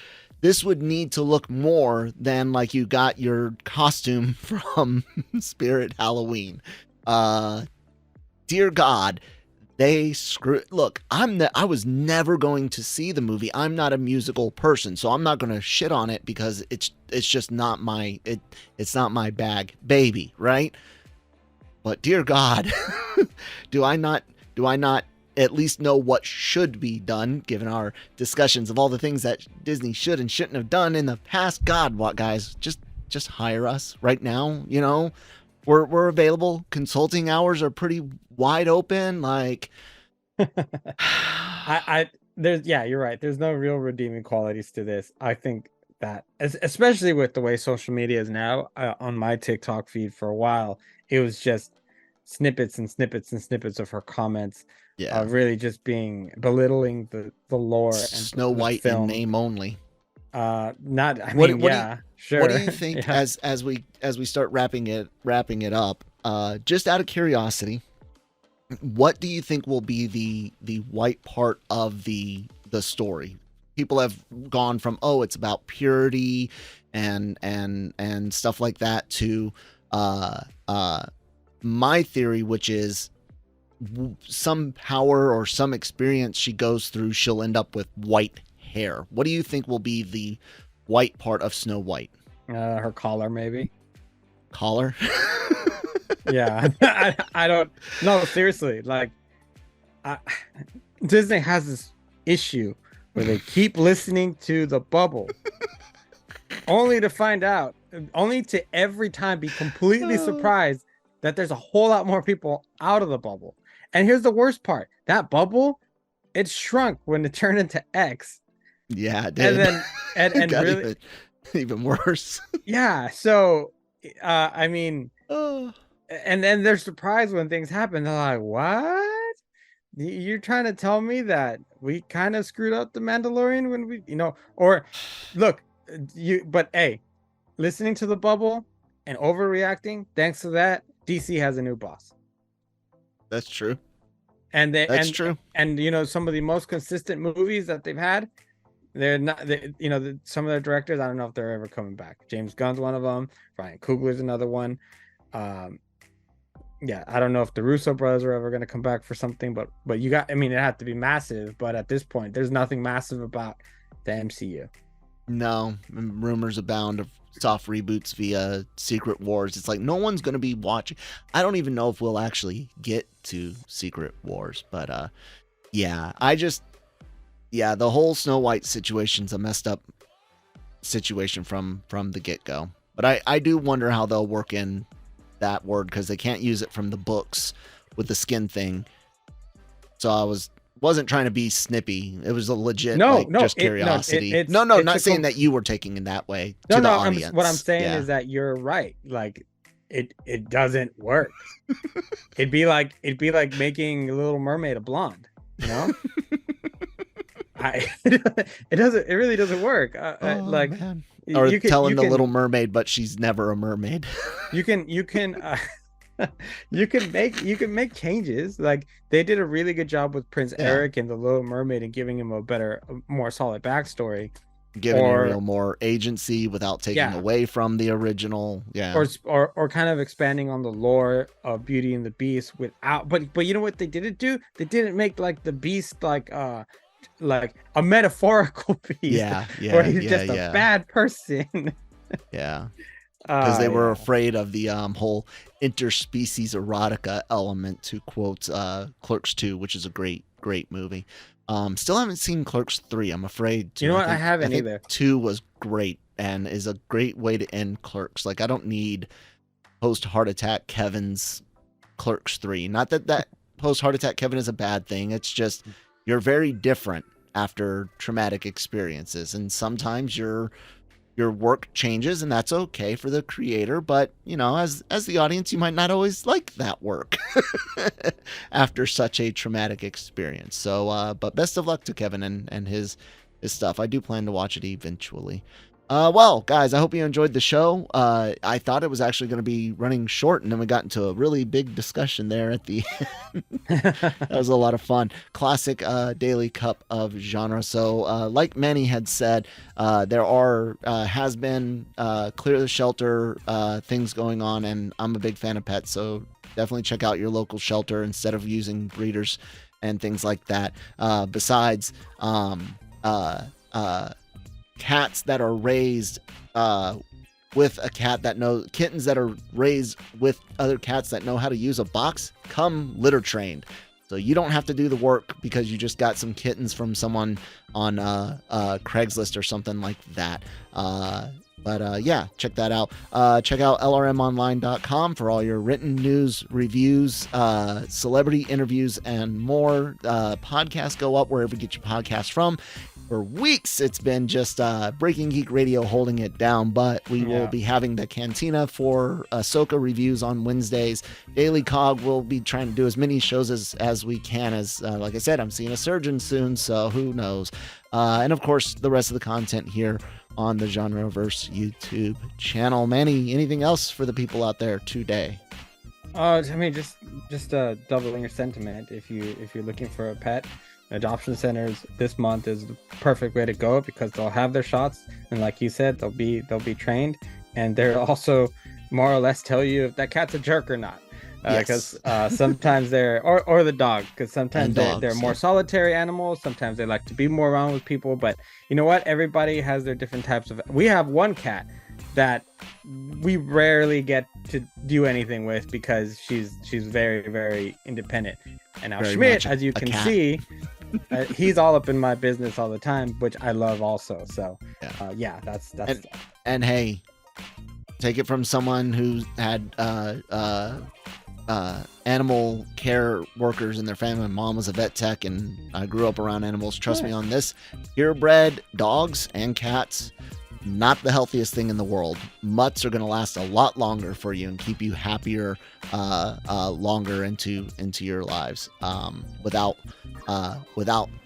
[SPEAKER 1] need to look more than like you got your costume from Spirit Halloween. Dear God, they look, I was never going to see the movie. I'm not a musical person, so I'm not going to shit on it because it's just not it's not my bag, baby, right? But dear God, do I not at least know what should be done, given our discussions of all the things that Disney should and shouldn't have done in the past? God, what, guys, just hire us right now, We're available. Consulting hours are pretty wide open. Like,
[SPEAKER 2] you're right. There's no real redeeming qualities to this. I think that, especially with the way social media is now, on my TikTok feed for a while, it was just snippets and snippets and snippets of her comments. Yeah, really just belittling the lore and
[SPEAKER 1] Snow White in name only.
[SPEAKER 2] Sure.
[SPEAKER 1] What do you think as we start wrapping it up? Just out of curiosity, what do you think will be the white part of the story? People have gone from, it's about purity and stuff like that, to my theory, which is some power or some experience she goes through, she'll end up with white hair. What do you think will be the white part of Snow White?
[SPEAKER 2] Her collar, maybe.
[SPEAKER 1] Collar?
[SPEAKER 2] Yeah, I don't. No, seriously. Like, I, Disney has this issue where they keep listening to the bubble, only to find out, only to every time be completely surprised that there's a whole lot more people out of the bubble. And here's the worst part: that bubble, it shrunk when it turned into X.
[SPEAKER 1] Yeah, it did.
[SPEAKER 2] And then and
[SPEAKER 1] Got
[SPEAKER 2] really
[SPEAKER 1] even worse.
[SPEAKER 2] yeah. So I mean,
[SPEAKER 1] Oh.
[SPEAKER 2] and then they're surprised when things happen. They're like, "What? You're trying to tell me that we kind of screwed up the Mandalorian when we, or look, but hey, listening to the bubble and overreacting, thanks to that, DC has a new boss."
[SPEAKER 1] That's true.
[SPEAKER 2] And
[SPEAKER 1] That's true.
[SPEAKER 2] And some of the most consistent movies that they've had, they're not, some of their directors, I don't know if they're ever coming back. James Gunn's one of them. Ryan Coogler's another one. Yeah, I don't know if the Russo brothers are ever going to come back for something, but it had to be massive. But at this point, there's nothing massive about the MCU.
[SPEAKER 1] No, rumors abound of soft reboots via Secret Wars. It's like no one's going to be watching. I don't even know if we'll actually get to Secret Wars, but the whole Snow White situation's a messed up situation from the get-go. But I do wonder how they'll work in that word, because they can't use it from the books with the skin thing. So I wasn't trying to be snippy. It was a legit just curiosity. Not saying that you were taking it that way to the audience.
[SPEAKER 2] What I'm saying is that you're right. Like it doesn't work. it'd be like making Little Mermaid a blonde,
[SPEAKER 1] Man.
[SPEAKER 2] It really doesn't work.
[SPEAKER 1] Man. Or telling the Little Mermaid, but she's never a mermaid.
[SPEAKER 2] You can make changes. Like they did a really good job with Prince Eric and the Little Mermaid, and giving him a more solid backstory,
[SPEAKER 1] giving Ariel more agency without taking away from the original.
[SPEAKER 2] Or kind of expanding on the lore of Beauty and the Beast without. But you know what they didn't do? They didn't make like the Beast like a metaphorical beast, where he's just a bad person.
[SPEAKER 1] Because they were afraid of the whole interspecies erotica element, to quote Clerks 2, which is a great movie. Still haven't seen Clerks 3, I'm afraid.
[SPEAKER 2] You know what? I haven't either.
[SPEAKER 1] 2 was great and is a great way to end Clerks. Like, I don't need post-heart attack Kevin's Clerks 3. Not that post-heart attack Kevin is a bad thing. It's just you're very different after traumatic experiences, and sometimes your work changes, and that's okay for the creator, but as the audience, you might not always like that work after such a traumatic experience. So but best of luck to Kevin and his stuff. I do plan to watch it eventually. Well, guys, I hope you enjoyed the show. I thought it was actually going to be running short, and then we got into a really big discussion there at the end. That was a lot of fun. Classic daily cup of genre. So like Manny had said, there has been clear the shelter things going on, and I'm a big fan of pets, so definitely check out your local shelter instead of using breeders and things like that. Besides cats that are raised with a cat that knows, kittens that are raised with other cats that know how to use a box, come litter trained. So you don't have to do the work because you just got some kittens from someone on Craigslist or something like that. But check that out. Check out lrmonline.com for all your written news, reviews, celebrity interviews, and more. Podcasts go up wherever you get your podcasts from. For weeks, it's been just Breaking Geek Radio holding it down, but we will be having the Cantina for Ahsoka reviews on Wednesdays. Daily COG will be trying to do as many shows as we can, as like I said, I'm seeing a surgeon soon, so who knows. And of course, the rest of the content here on the Genreverse YouTube channel. Manny, anything else for the people out there today? Just doubling your sentiment. If you're looking for a pet, adoption centers this month is the perfect way to go, because they'll have their shots, and like you said, they'll be trained, and they'll also more or less tell you if that cat's a jerk or not. Because sometimes they're or the dog, because sometimes they're more solitary animals. Sometimes they like to be more around with people. But you know what? Everybody has their different types of. We have one cat
[SPEAKER 2] that we rarely get to do anything with because she's very, very independent. And now
[SPEAKER 1] Very
[SPEAKER 2] Schmidt,
[SPEAKER 1] much
[SPEAKER 2] as you
[SPEAKER 1] a
[SPEAKER 2] can
[SPEAKER 1] cat.
[SPEAKER 2] see, he's all up in my business all the time, which I love also. So
[SPEAKER 1] Yeah.
[SPEAKER 2] that's
[SPEAKER 1] And hey, take it from someone who had animal care workers in their family. My mom was a vet tech, and I grew up around animals. Trust me on this. Purebred dogs and cats, not the healthiest thing in the world. Mutts are going to last a lot longer for you and keep you happier longer into your lives without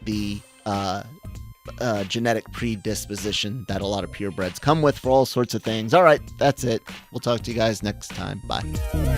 [SPEAKER 1] the genetic predisposition that a lot of purebreds come with for all sorts of things. All right, that's it. We'll talk to you guys next time. Bye.